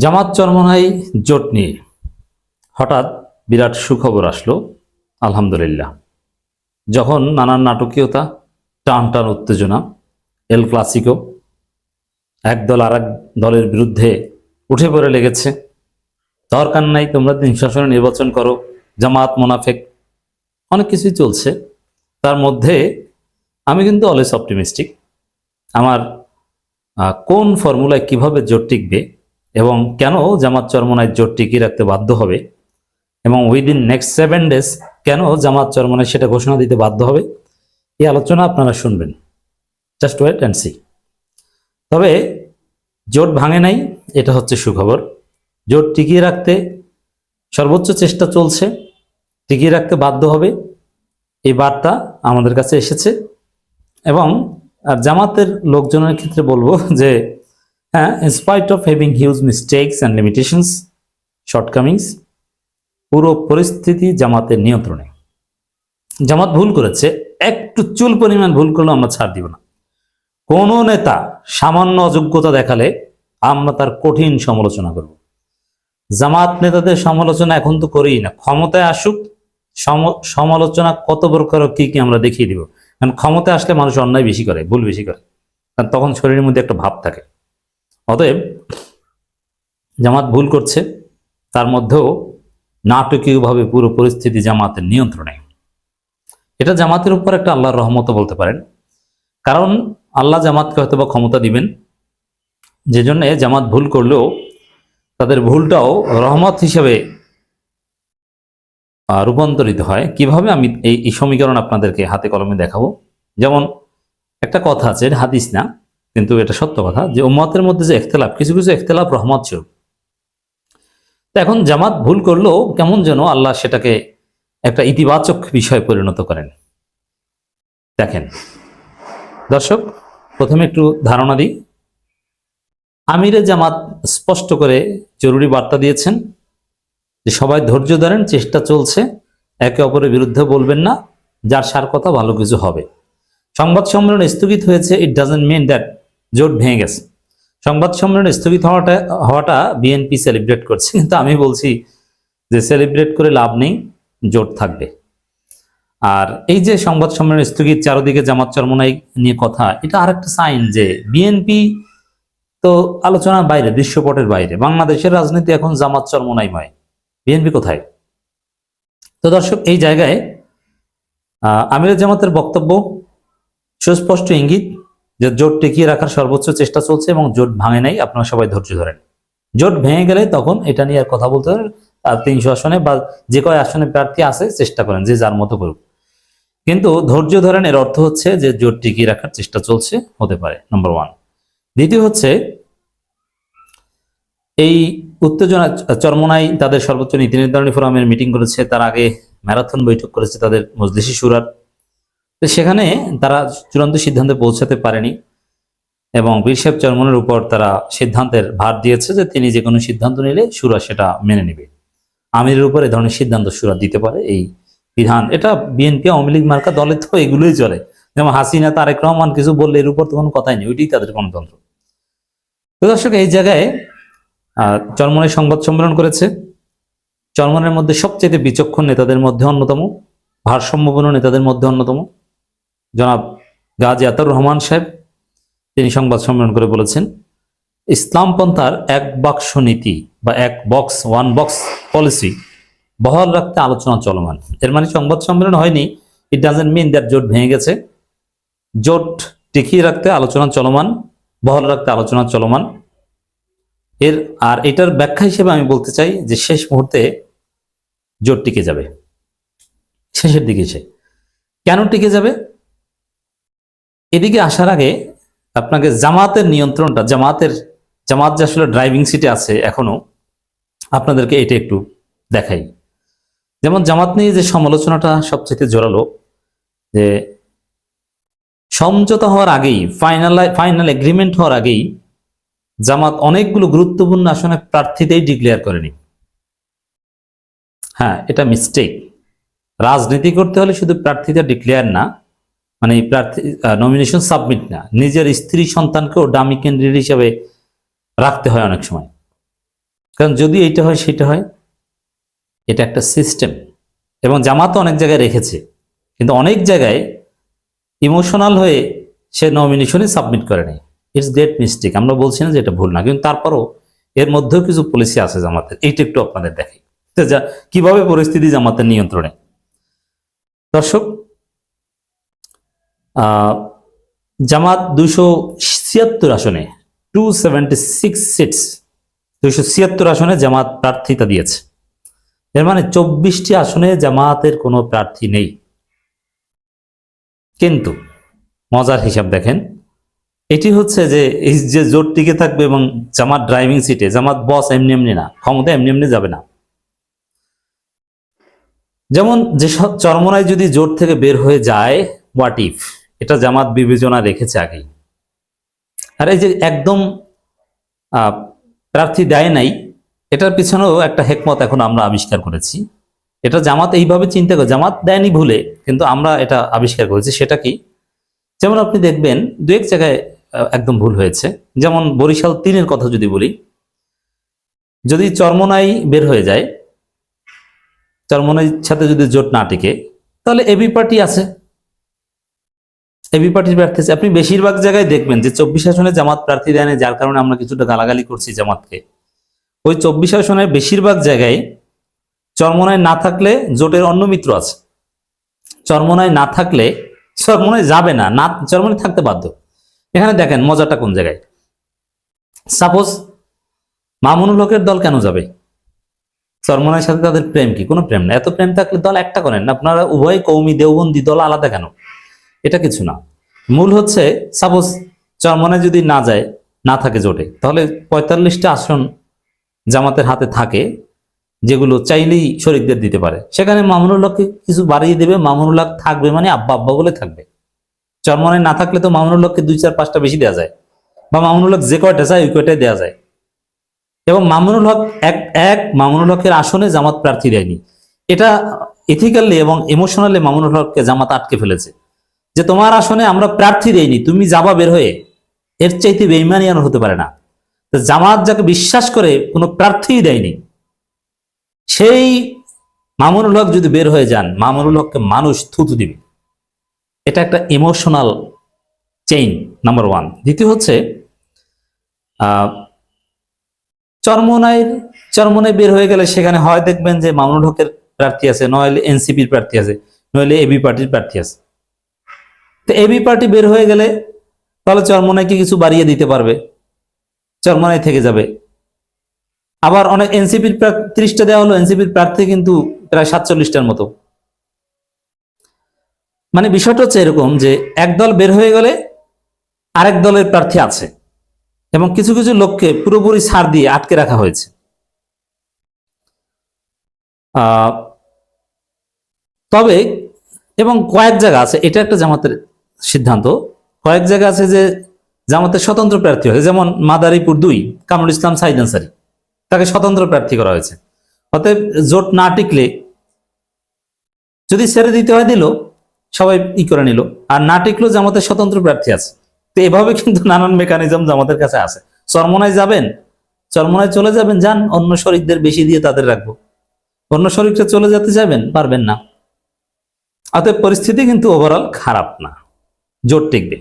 জামাত চরমনাই জোট নিয়ে হঠাৎ বিরাট সুখবর আসলো। আলহামদুলিল্লাহ। যখন নানান নাটকীয়তা, টান টান উত্তেজনা, এল ক্লাসিকো, এক দল আর এক দলের বিরুদ্ধে উঠে পড়ে লেগেছে, দরকার নাই তোমরা দিন শাসনে নির্বাচন করো, জামাত মোনাফেক, অনেক কিছুই চলছে। তার মধ্যে আমি কিন্তু অলওয়েজ অপটিমিস্টিক। আমার কোন ফর্মুলায় কিভাবে জোট টিকবে এবং কেন জামাত চরমনায় জোট টিকিয়ে রাখতে বাধ্য হবে এবং উইদিন নেক্সট 7 days কেন জামাত চরমনায় সেটা ঘোষণা দিতে বাধ্য হবে, এই আলোচনা আপনারা শুনবেন। Just wait and see. তবে জোট ভাঙে নাই, এটা হচ্ছে সুখবর। জোট টিকিয়ে রাখতে সর্বোচ্চ চেষ্টা চলছে, টিকিয়ে রাখতে বাধ্য হবে, এই বার্তা আমাদের কাছে এসেছে। এবং জামাতের লোকজনের ক্ষেত্রে বলবো যে হ্যাঁ, in spite of having huge mistakes and limitations, shortcomings, পুরো পরিস্থিতি জামাতের নিয়ন্ত্রণে। জামাত ভুল করেছে, একটু চুল পরিমাণ ভুল করলেও আমরা ছাড় দিব না। কোন নেতা সামান্য অযোগ্যতা দেখালে আমরা তার কঠিন সমালোচনা করব। জামাত নেতাদের সমালোচনা এখন তো করিই না, ক্ষমতায় আসুক সমালোচনা কত প্রকার কি কি আমরা দেখিয়ে দিব। কারণ ক্ষমতায় আসলে মানুষ অন্যায় বেশি করে, ভুল বেশি করে, কারণ তখন শরীরের মধ্যে একটা ভাব থাকে। অতএব জামাত ভুল করছে, তার মধ্যেও নাটকীয়ভাবে পুরো পরিস্থিতি জামাতের নিয়ন্ত্রণে। এটা জামাতের উপর একটা আল্লাহর রহমত বলতে পারেন, কারণ আল্লাহ জামাতকে হয়তো বা ক্ষমতা দিবেন, যে জন্য জামাত ভুল করলেও তাদের ভুলটাও রহমত হিসেবে রূপান্তরিত হয়। কিভাবে আমি এই সমীকরণ আপনাদেরকে হাতে কলমে দেখাবো। যেমন একটা কথা আছে, হাদিস না কিন্তু এটা সত্য কথা, যে উম্মতের মধ্যে যে ইখতিলাফ, কিছু কিছু ইখতিলাফ রহমত ছিল। তো এখন জামাত ভুল করলেও কেমন যেন আল্লাহ সেটাকে একটা ইতিবাচক বিষয়ে পরিণত করেন। দেখেন দর্শক, প্রথমে একটু ধারণা দিই। আমিরে জামাত স্পষ্ট করে জরুরি বার্তা দিয়েছেন যে সবাই ধৈর্য ধরেন, চেষ্টা চলছে, একে অপরের বিরুদ্ধে বলবেন না, যার সার কথা ভালো কিছু হবে। সংবাদ সম্মেলন স্থগিত হয়েছে, ইট ডাজন্ট মিন দ্যাট জোট ভেঙে গেছে। সংবাদ সম্মেলন স্থগিত হওয়াটা বিএনপি সেলিব্রেট করছে, কিন্তু আমি বলছি যে সেলিব্রেট করে লাভ নেই, জোট থাকবে। আর এই যে সংবাদ সম্মেলন স্থগিত, চারদিকে জামাত চরমনাই নিয়ে কথা, এটা আরেকটা সাইন যে বিএনপি তো আলোচনার বাইরে, দৃশ্যপটের বাইরে। বাংলাদেশের রাজনীতি এখন জামাত চরমনাইময়, বিএনপি কোথায়? তো দর্শক, এই জায়গায় আমির জামাতের বক্তব্য সুস্পষ্ট ইঙ্গিত যে জোট টিকিয়ে রাখার সর্বোচ্চ চেষ্টা চলছে এবং জোট ভাঙে নাই, আপনারা সবাই ধৈর্য ধরেন। জোট ভেঙে গেলে তখন এটা নিয়ে আর কথা বলতে হবে। 300 আসনে বা যে কয় আসনে প্রার্থী আছে চেষ্টা করেন, যে যার মতো করুক, কিন্তু ধৈর্য ধরেন। এর অর্থ হচ্ছে যে জোট টিকিয়ে রাখার চেষ্টা চলছে, হতে পারে, নম্বর 1। দ্বিতীয় হচ্ছে, এই উত্তেজনা চরমনাই তাদের সর্বোচ্চ নীতি নির্ধারণী ফোরামের মিটিং করেছে, তার আগে ম্যারাথন বৈঠক করেছে তাদের মজলিসি শুরার। তো সেখানে তারা চূড়ান্ত সিদ্ধান্তে পৌঁছাতে পারেনি এবং বীর সাহেব চরমনের উপর তারা সিদ্ধান্তের ভার দিয়েছে যে তিনি যে কোনো সিদ্ধান্ত নিলে শুরা সেটা মেনে নেবে। আমিরের উপর এ ধরনের সিদ্ধান্ত শুরা দিতে পারে, এই বিধান। এটা বিএনপি আওয়ামী লীগ মার্কা দলে তো এগুলোই চলে। যেমন হাসিনা, তারেক রহমান কিছু বললে এর উপর তো কোনো কথাই নেই, ওইটাই তাদের গণতন্ত্র। তো দর্শক, এই জায়গায় চরমনাই সংবাদ সম্মেলন করেছে। চরমনের মধ্যে সবচেয়ে বিচক্ষণ নেতাদের মধ্যে অন্যতম, ভারসাম্যপূর্ণ নেতাদের মধ্যে অন্যতম জনাব গাজী আতাউর রহমান সাহেব, তিনি সংবাদ সম্মেলন করে বলেছেন, ইসলামপন্থার এক বাক্স নীতি বা ওয়ান বক্স পলিসি বহাল রাখতে আলোচনা চলমান। এর মানে সংবাদ সম্মেলন হয়নি, ইট ডাজন্ট মিন দ্যাট জোট ভেঙে গেছে। জোট টিকিয়ে রাখতে আলোচনা চলমান, বহাল রাখতে আলোচনা চলমান। আর এটার ব্যাখ্যা হিসেবে আমি বলতে চাই যে শেষ মুহূর্তে জোট টিকে যাবে, শেষের দিকে এসে। কেন টিকে যাবে? এদিকে আসার আগে আপনাকে জামাতের নিয়ন্ত্রণটা, জামাত যে আসলে ড্রাইভিং সিটে আছে এখনো, আপনাদেরকে এটা একটু দেখাই। যেমন জামাত নিয়ে যে সমালোচনাটা সবচেয়ে জোরালো, যে সমঝোতা হওয়ার আগেই, ফাইনাল এগ্রিমেন্ট হওয়ার আগেই জামাত অনেকগুলো গুরুত্বপূর্ণ আসনে প্রার্থীতেই ডিক্লেয়ার করেনি। হ্যাঁ, এটা মিস্টেক। রাজনীতি করতে হলে শুধু প্রার্থীদের ডিক্লেয়ার না, মানে প্রার্থী নমিনেশন সাবমিট না, নিজের স্ত্রী সন্তানকেও ডামি ক্যান্ডিডেট হিসেবে রাখতে হয় অনেক সময়। কারণ যদি এইটা হয় সেটা হয়, এটা একটা সিস্টেম। এবং জামাত অনেক জায়গায় রেখেছে, কিন্তু অনেক জায়গায় ইমোশনাল হয়ে সে নমিনেশনই সাবমিট করে নেই। It's great mistake. আমরা বলছি না যে এটা ভুল না, কিন্তু তারপরও এর মধ্যেও কিছু পলিসি আছে জামাতের, এইটা একটু আপনাদের দেখাই কিভাবে পরিস্থিতি জামাতের নিয়ন্ত্রণে। দর্শক, জামাত 276 আসনে, 276 সিটস, 276 আসনে জামাত প্রার্থিতা দিয়েছে। এর মানে 24টি আসনে জামাতের কোনো প্রার্থী নেই। কিন্তু মজার হিসাব দেখেন, এটি হচ্ছে যে এই যে জোট টিকে থাকবে এবং জামাত ড্রাইভিং সিটে, জামাত বস এমনি এমনি না, ক্ষমতা এমনি এমনি যাবে না। যেমন যে চরমোনাই যদি জোট থেকে বের হয়ে যায়, হোয়াট ইফ, এটা জামাত বিবেচনা রেখেছে আগেই। আর এই যে একদম প্রার্থী দেয় নাই, এটার পিছনেও একটা হেকমত এখন আমরা আবিষ্কার করেছি। এটা জামাত এইভাবে চিন্তা করে, জামাত দেয়নি ভুলে, কিন্তু আমরা এটা আবিষ্কার করেছি। সেটা কি? যেমন আপনি দেখবেন দু এক জায়গায় একদম ভুল হয়েছে। যেমন বরিশাল 3-এর কথা যদি বলি, যদি চরমোনাই বের হয়ে যায়, চরমোনাইর সাথে যদি জোট না টিকে, তাহলে এবি পার্টি আছে, এবি পার্টির প্রার্থী আছে। আপনি বেশিরভাগ জায়গায় দেখবেন যে 24 আসনে জামাত প্রার্থী দেয়নি, যার কারণে আমরা কিছুটা গালাগালি করছি জামাতকে। ওই 24 আসনের বেশিরভাগ জায়গায় চরমোনাই না থাকলে জোটের অন্য মিত্র আছে। চরমোনাই না থাকলে চরমোনাই যাবে না, চরমোনাই থাকতে বাধ্য। এখানে দেখেন মজাটা কোন জায়গায়। সাপোজ মামুনুল হকের দল কেন যাবে? চরমোনাইয়ের সাথে তাদের প্রেম কি? কোনো প্রেম না। এত প্রেম থাকলে দল একটা করেন না আপনারা, উভয় কৌমি দেওবন্দি দল, আলাদা কেন? এটা কিছু না। মূল হচ্ছে সাপোজ চরমোনাই যদি না যায়, না থাকে জোটে, তাহলে 45টা আসন জামাতের হাতে থাকে, যেগুলো চাইলেই শরিকদের দিতে পারে। সেখানে মামুনুল হককে কিছু বাড়িয়ে দেবে, মামুনুল হক থাকবে মানে আব্বা আব্বা বলে থাকবে। চরমোনাই না থাকলে তো মামুনুল হককে 2-4-5টা বেশি দেওয়া যায়, বা মামুনুল হক যে কয়টা চায় ওই কয়টাই দেওয়া যায়। এবং মামুনুল হক মামুনুল হকের আসনে জামাত প্রার্থী দেয়নি। এটা ইথিক্যালি এবং ইমোশনালি মামুনুল হককে জামাত আটকে ফেলেছে, যে তোমার আসনে আমরা প্রার্থী দেইনি, তুমি যাবা বের হয়ে। এর চাইতে বেইমানি আর হতে পারে না। জামাত যাকে বিশ্বাস করে কোনো প্রার্থীই দেয়নি, সেই মামুনুল হক যদি বের হয়ে যান, মামুনুল হককে মানুষ থুতু দিবে। এটা একটা ইমোশনাল চেইন, নাম্বার 1। দ্বিতীয় হচ্ছে চরমোনাই বের হয়ে গেলে সেখানে হয় দেখবেন যে মামুনুল হকের প্রার্থী আছে, নইলে এনসিপির প্রার্থী আছে, নইলে এবি পার্টির প্রার্থী আছে। তো এবি পার্টি বের হয়ে গেলে তাহলে চরমোনাইকে কিছু বাড়িয়ে দিতে পারবে, চরমোনাই থেকে যাবে। আবার অনেক এনসিপির 30টা দেওয়া হলো, এনসিপির প্রার্থী কিন্তু প্রায় 47টার মতো। মানে বিষয়টা হচ্ছে এরকম যে এক দল বের হয়ে গেলে আরেক দলের প্রার্থী আছে, এবং কিছু কিছু লোককে পুরোপুরি ছাড় দিয়ে আটকে রাখা হয়েছে। তবে এবং কয়েক জায়গা আছে, এটা একটা জামাতের সিদ্ধান্ত, কয়েক জায়গা আছে যে জামাতের স্বতন্ত্র প্রার্থী হয়েছে। যেমন মাদারীপুর 2, কামরুল ইসলাম সাইদ আনসারী, তাকে স্বতন্ত্র প্রার্থী করা হয়েছে। অতএব জোট না টিকলে যদি ছেড়ে দিতে হয় দিল, সবাই করে নিল, আর না টিকলো জামাতের স্বতন্ত্র প্রার্থী আছে। তো এভাবে কিন্তু নানান মেকানিজম জামাতের কাছে আছে। চরমোনাই যাবেন, চরমোনাই চলে যাবেন, যান, অন্য শরিকদের বেশি দিয়ে তাদের রাখবো। অন্য শরিকরা চলে যেতে যাবেন, পারবেন না। অতএব পরিস্থিতি কিন্তু ওভারঅল খারাপ না, জোট টিকবে।